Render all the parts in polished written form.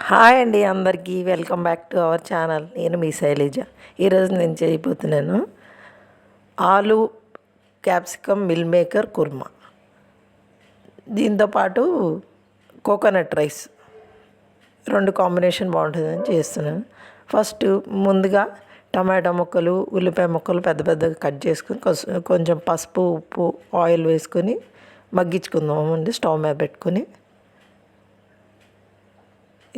Hi అండి అందరికీ welcome back to our channel. నేను మీ శైలజ. ఈరోజు నేను చేయబోతున్నాను ఆలు క్యాప్సికమ్ మిల్ మేకర్ కుర్మా. దీంతోపాటు కోకోనట్ రైస్ రెండు కాంబినేషన్ బాగుంటుందని చేస్తున్నాను. ఫస్ట్ ముందుగా టమాటా ముక్కలు, ఉల్లిపాయ ముక్కలు పెద్ద పెద్దగా కట్ చేసుకుని కొంచెం పసుపు, ఉప్పు, ఆయిల్ వేసుకొని మగ్గించుకుందామండి. స్టవ్ మీద పెట్టుకొని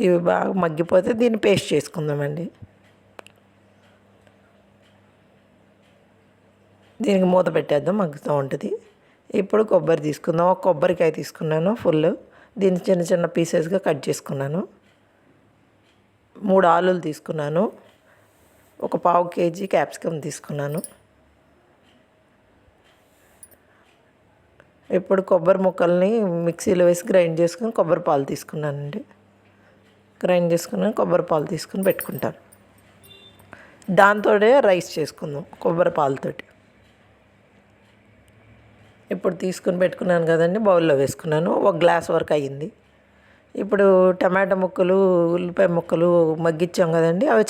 ఇవి బాగా మగ్గిపోతే దీన్ని పేస్ట్ చేసుకుందామండి. దీనికి మూత పెట్టేద్దాం, మగ్గుతూ ఉంటుంది. ఇప్పుడు కొబ్బరి తీసుకుందాం. ఒక కొబ్బరికాయ తీసుకున్నాను ఫుల్. దీన్ని చిన్న చిన్న పీసెస్గా కట్ చేసుకున్నాను. 3 ఆలులు తీసుకున్నాను. ఒక పావు కేజీ క్యాప్సికమ్ తీసుకున్నాను. ఇప్పుడు కొబ్బరి ముక్కల్ని మిక్సీలో వేసి గ్రైండ్ చేసుకుని కొబ్బరి పాలు తీసుకున్నానండి. గ్రైండ్ చేసుకుని కొబ్బరి పాలు తీసుకుని పెట్టుకుంటాను. దాంతోనే రైస్ చేసుకుందాం కొబ్బరి పాలతోటి. ఇప్పుడు తీసుకుని పెట్టుకున్నాను కదండి, బౌల్లో వేసుకున్నాను. 1 గ్లాస్ వరకు అయ్యింది. ఇప్పుడు టమాటా ముక్కలు, ఉల్లిపాయ ముక్కలు మగ్గించాం కదండి, అవి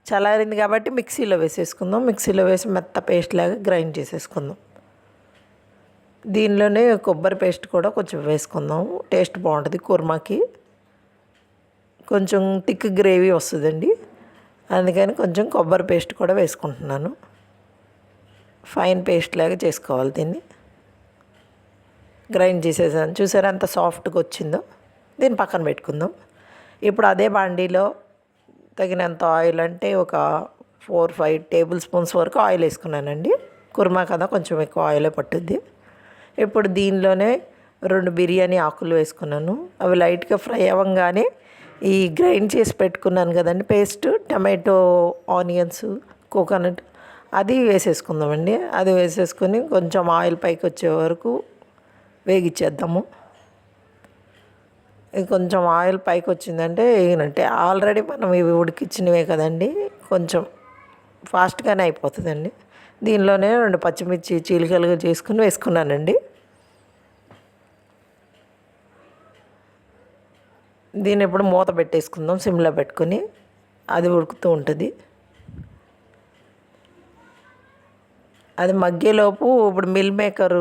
చల్లారింది కాబట్టి మిక్సీలో వేసేసుకుందాం. మిక్సీలో వేసి మెత్త పేస్ట్ లాగా గ్రైండ్ చేసేసుకుందాం. దీనిలోనే కొబ్బరి పేస్ట్ కూడా కొంచెం వేసుకుందాం, టేస్ట్ బాగుంటుంది కుర్మాకి. కొంచెం థిక్ గ్రేవీ వస్తుందండి, అందుకని కొంచెం కొబ్బరి పేస్ట్ కూడా వేసుకుంటున్నాను. ఫైన్ పేస్ట్ లాగా చేసుకోవాలి. దీన్ని గ్రైండ్ చేసేసాను. చూసారా ఎంత సాఫ్ట్గా వచ్చిందో. దీన్ని పక్కన పెట్టుకుందాం. ఇప్పుడు అదే బాండీలో తగినంత ఆయిల్, అంటే ఒక 4-5 టేబుల్ స్పూన్స్ వరకు ఆయిల్ వేసుకున్నానండి. కుర్మా కదా, కొంచెం ఎక్కువ ఆయిలే పట్టుద్ది. ఇప్పుడు దీనిలోనే 2 బిర్యానీ ఆకులు వేసుకున్నాను. అవి లైట్గా ఫ్రై అవ్వగానే ఈ గ్రైండ్ చేసి పెట్టుకున్నాను కదండి పేస్ట్, టమాటో, ఆనియన్స్, కోకోనట్, అది వేసేసుకుందామండి. అది వేసేసుకొని కొంచెం ఆయిల్ పైకి వచ్చే వరకు వేగిచ్చేద్దాము. ఇది కొంచెం ఆయిల్ పైకి వచ్చిందంటే వేగినట్టే. ఆల్రెడీ మనం ఇవి ఉడికిచ్చినవే కదండి, కొంచెం ఫాస్ట్గానే అయిపోతుందండి. దీనిలోనే 2 పచ్చిమిర్చి చీలికలుగా చేసుకుని వేసుకున్నానండి. దీన్ని ఇప్పుడు మూత పెట్టేసుకుందాం సిమ్లో పెట్టుకొని. అది ఉడుకుతూ ఉంటుంది. అది మగ్గేలోపు ఇప్పుడు మిల్ మేకర్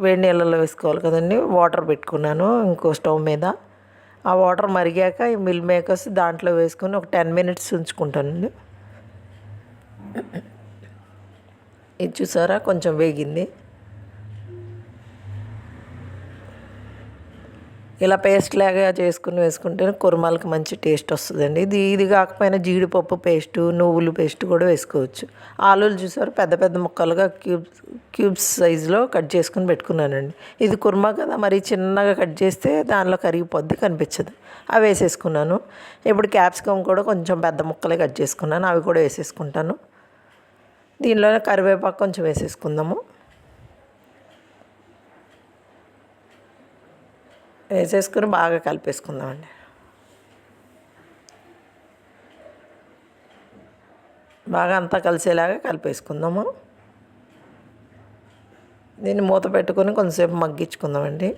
వేడి నీళ్ళలో వేసుకోవాలి కదండి. వాటర్ పెట్టుకున్నాను ఇంకో స్టవ్ మీద. ఆ వాటర్ మరిగాక ఈ మిల్ మేకర్స్ దాంట్లో వేసుకొని ఒక 10 మినిట్స్ ఉంచుకుంటానండి. ఇది చూసారా కొంచెం వేగింది. ఇలా పేస్ట్ లాగా చేసుకుని వేసుకుంటే కుర్మాలకి మంచి టేస్ట్ వస్తుందండి. ఇది కాకపోయినా జీడిపప్పు పేస్టు, నువ్వులు పేస్ట్ కూడా వేసుకోవచ్చు. ఆలులు చూసారు పెద్ద పెద్ద ముక్కలుగా క్యూబ్స్ సైజులో కట్ చేసుకుని పెట్టుకున్నానండి. ఇది కుర్మా కదా, మరి చిన్నగా కట్ చేస్తే దానిలో కరిగిపోద్ది, కనిపించదు. అవి వేసేసుకున్నాను. ఇప్పుడు క్యాప్సికమ్ కూడా కొంచెం పెద్ద ముక్కలే కట్ చేసుకున్నాను, అవి కూడా వేసేసుకుంటాను. దీనిలోనే కరివేపాకు కొంచెం వేసేసుకుందాము. వేసేసుకుని బాగా కలిపేసుకుందామండి. బాగా అంతా కలిసేలాగా కలిపేసుకుందాము. దీన్ని మూత పెట్టుకొని కొంతసేపు మగ్గించుకుందామండి.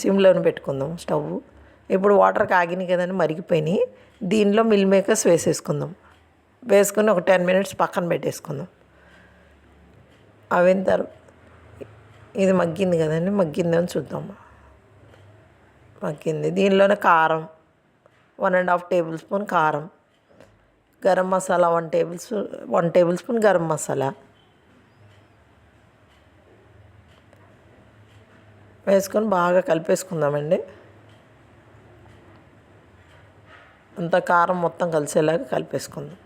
సిమ్లోనే పెట్టుకుందాం స్టవ్. ఇప్పుడు వాటర్ కాగినాయి కదండి, మరిగిపోయినాయి. దీనిలో మిల్ మేకర్స్ వేసేసుకుందాం. వేసుకొని ఒక 10 మినిట్స్ పక్కన పెట్టేసుకుందాం. అయిన తర్వాత ఇది మగ్గింది కదండి, మగ్గిందని చూద్దాం. మగ్గింది. దీనిలోనే కారం 1.5 టేబుల్ స్పూన్ కారం, గరం మసాలా 1 టేబుల్ స్పూన్ గరం మసాలా వేసుకొని బాగా కలిపేసుకుందామండి. అంత కారం మొత్తం కలిసేలాగా కలిపేసుకుందాం.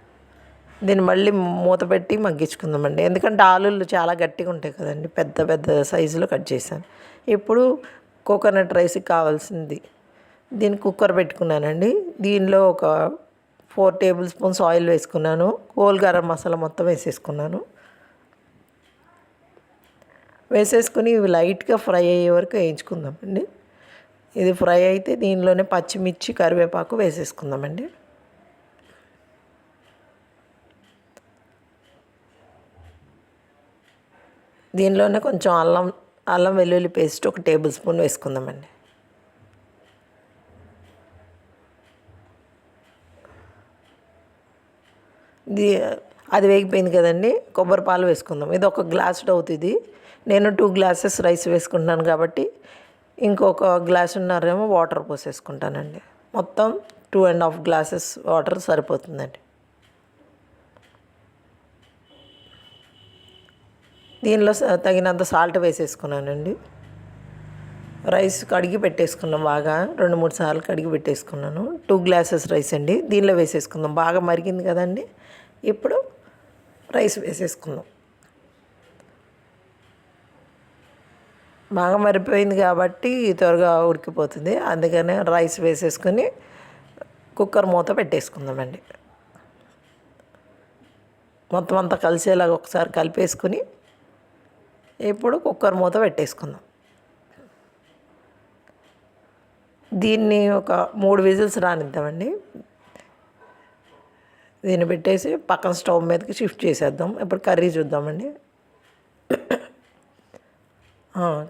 దీన్ని మళ్ళీ మూత పెట్టి మగ్గించుకుందామండి. ఎందుకంటే ఆలులు చాలా గట్టిగా ఉంటాయి కదండి, పెద్ద పెద్ద సైజులో కట్ చేశాను. ఇప్పుడు కోకోనట్ రైస్కి కావాల్సింది, దీన్ని కుక్కర్ పెట్టుకున్నానండి. దీనిలో ఒక 4 టేబుల్ స్పూన్స్ ఆయిల్ వేసుకున్నాను. హోల్ గరం మసాలా మొత్తం వేసేసుకున్నాను. వేసేసుకుని ఇవి లైట్గా ఫ్రై అయ్యే వరకు వేయించుకుందామండి. ఇది ఫ్రై అయితే దీనిలోనే పచ్చిమిర్చి, కరివేపాకు వేసేసుకుందామండి. దీనిలోనే కొంచెం అల్లం వెల్లుల్లి పేస్ట్ 1 టేబుల్ స్పూన్ వేసుకుందామండి. ఇది అది వేగిపోయింది కదండి, కొబ్బరి పాలు వేసుకుందాం. ఇది ఒక గ్లాస్ అవుతుంది. నేను 2 గ్లాసెస్ రైస్ వేసుకుంటున్నాను కాబట్టి ఇంకొక గ్లాసున్నరేమో వాటర్ పోసేసుకుంటానండి. మొత్తం 2.5 గ్లాసెస్ వాటర్ సరిపోతుందండి. దీనిలో తగినంత సాల్ట్ వేసేసుకున్నానండి. రైస్ కడిగి పెట్టేసుకున్నాం, బాగా 2-3 సార్లు కడిగి పెట్టేసుకున్నాను. 2 గ్లాసెస్ రైస్ అండి. దీనిలో వేసేసుకుందాం. బాగా మరిగింది కదండి, ఇప్పుడు రైస్ వేసేసుకుందాం. బాగా మరిపోయింది కాబట్టి త్వరగా ఉడికిపోతుంది. అందుకనే రైస్ వేసేసుకొని కుక్కర్ మూత పెట్టేసుకుందామండి. మొత్తం అంతా కలిసేలాగా ఒకసారి కలిపేసుకుని ఇప్పుడు కుక్కర్ మూత పెట్టేసుకుందాం. దీన్ని ఒక 3 విజిల్స్ రానిద్దామండి. దీన్ని పెట్టేసి పక్కన స్టవ్ మీదకి షిఫ్ట్ చేసేద్దాం. ఇప్పుడు కర్రీ చూద్దామండి.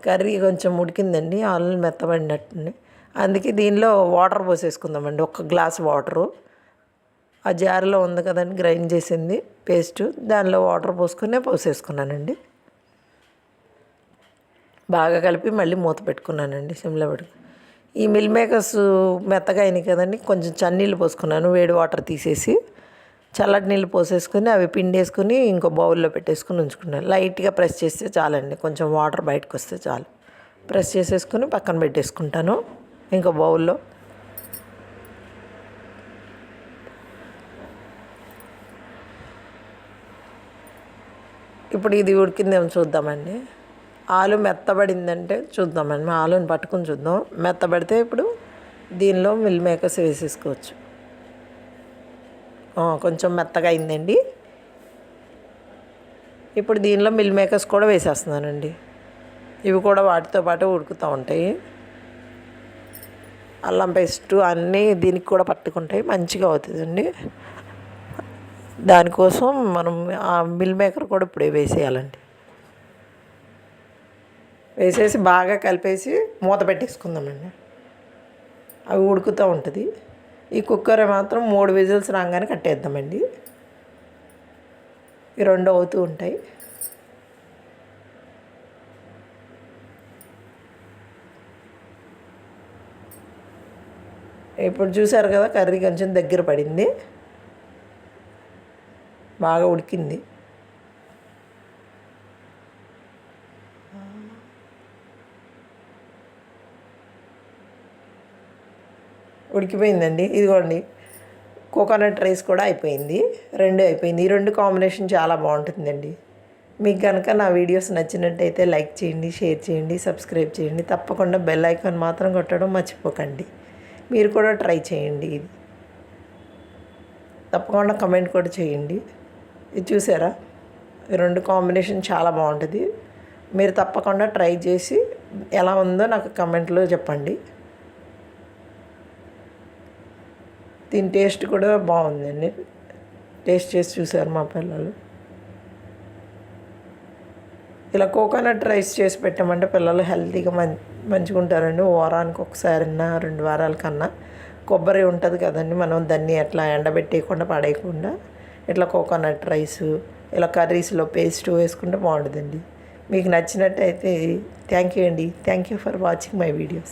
కర్రీ కొంచెం ఉడికిందండి, ఆలు మెత్తబడినట్టుంది. అందుకే దీనిలో వాటర్ పోసేసుకుందామండి. 1 గ్లాస్ వాటరు ఆ జార్లో ఉంది కదండి, గ్రైండ్ చేసింది పేస్ట్, దానిలో వాటర్ పోసేసుకున్నానండి. బాగా కలిపి మళ్ళీ మూత పెట్టుకున్నానండి సిమ్లో పెట్టుకుని. ఈ మిల్ మేకర్స్ మెత్తగా అయినాయి కదండి, కొంచెం చన్నీళ్ళు పోసుకున్నాను. వేడి వాటర్ తీసేసి చల్లటి నీళ్ళు పోసేసుకొని అవి పిండేసుకుని ఇంకో బౌల్లో పెట్టేసుకుని ఉంచుకున్నాను. లైట్గా ప్రెస్ చేస్తే చాలండి, కొంచెం వాటర్ బయటకు వస్తే చాలు. ప్రెస్ చేసేసుకుని పక్కన పెట్టేసుకుంటాను ఇంకో బౌల్లో. ఇప్పుడు ఇది ఉడికిందేమో చూద్దామండి. ఆలు మెత్తబడిందంటే చూద్దామండి. ఆలుని పట్టుకుని చూద్దాం. మెత్తబడితే ఇప్పుడు దీనిలో మిల్ మేకర్స్ వేసేసుకోవచ్చు. కొంచెం మెత్తగా అయిందండి. ఇప్పుడు దీనిలో మిల్ మేకర్స్ కూడా వేసేస్తున్నానండి. ఇవి కూడా వాటితో పాటు ఉడుకుతూ ఉంటాయి. అల్లం పేస్టు అన్నీ దీనికి కూడా పట్టుకుంటాయి, మంచిగా అవుతుందండి. దానికోసం మనం ఆ మిల్ మేకర్ కూడా ఇప్పుడే వేసేయాలండి. వేసేసి బాగా కలిపేసి మూత పెట్టేసుకుందామండి. అవి ఉడుకుతూ ఉంటుంది. ఈ కుక్కర్ మాత్రం 3 విజిల్స్ రాగానే కట్టేద్దామండి. ఈ 2 అవుతూ ఉంటాయి. ఇప్పుడు చూసారు కదా, కర్రీ కొంచెం దగ్గర పడింది, బాగా ఉడికింది. ఉడికిపోయిందండి. ఇదిగోండి, కోకోనట్ రైస్ కూడా అయిపోయింది. 2 అయిపోయింది. ఈ 2 కాంబినేషన్ చాలా బాగుంటుందండి. మీకు కనుక నా వీడియోస్ నచ్చినట్టయితే లైక్ చేయండి, షేర్ చేయండి, సబ్స్క్రైబ్ చేయండి. తప్పకుండా బెల్ ఐకాన్ మాత్రం కొట్టడం మర్చిపోకండి. మీరు కూడా ట్రై చేయండి. ఇది తప్పకుండా కమెంట్ కూడా చేయండి. ఇది చూసారా, ఈ 2 కాంబినేషన్ చాలా బాగుంటుంది. మీరు తప్పకుండా ట్రై చేసి ఎలా ఉందో నాకు కమెంట్లో చెప్పండి. దీని టేస్ట్ కూడా బాగుందండి. టేస్ట్ చేసి చూసారు మా పిల్లలు. ఇలా కోకోనట్ రైస్ చేసి పెట్టామంటే పిల్లలు హెల్తీగా మంచిగా ఉంటారండి. వారానికి ఒకసారైనా 2 వారాల కన్నా. కొబ్బరి ఉంటుంది కదండి, మనం దాన్ని ఎట్లా ఎండబెట్టేయకుండా పడేయకుండా ఇట్లా కోకోనట్ రైస్ ఇలా కర్రీస్లో పేస్ట్ వేసుకుంటే బాగుంటుందండి. మీకు నచ్చినట్టయితే థ్యాంక్ యూ అండి. Thank you for watching my videos.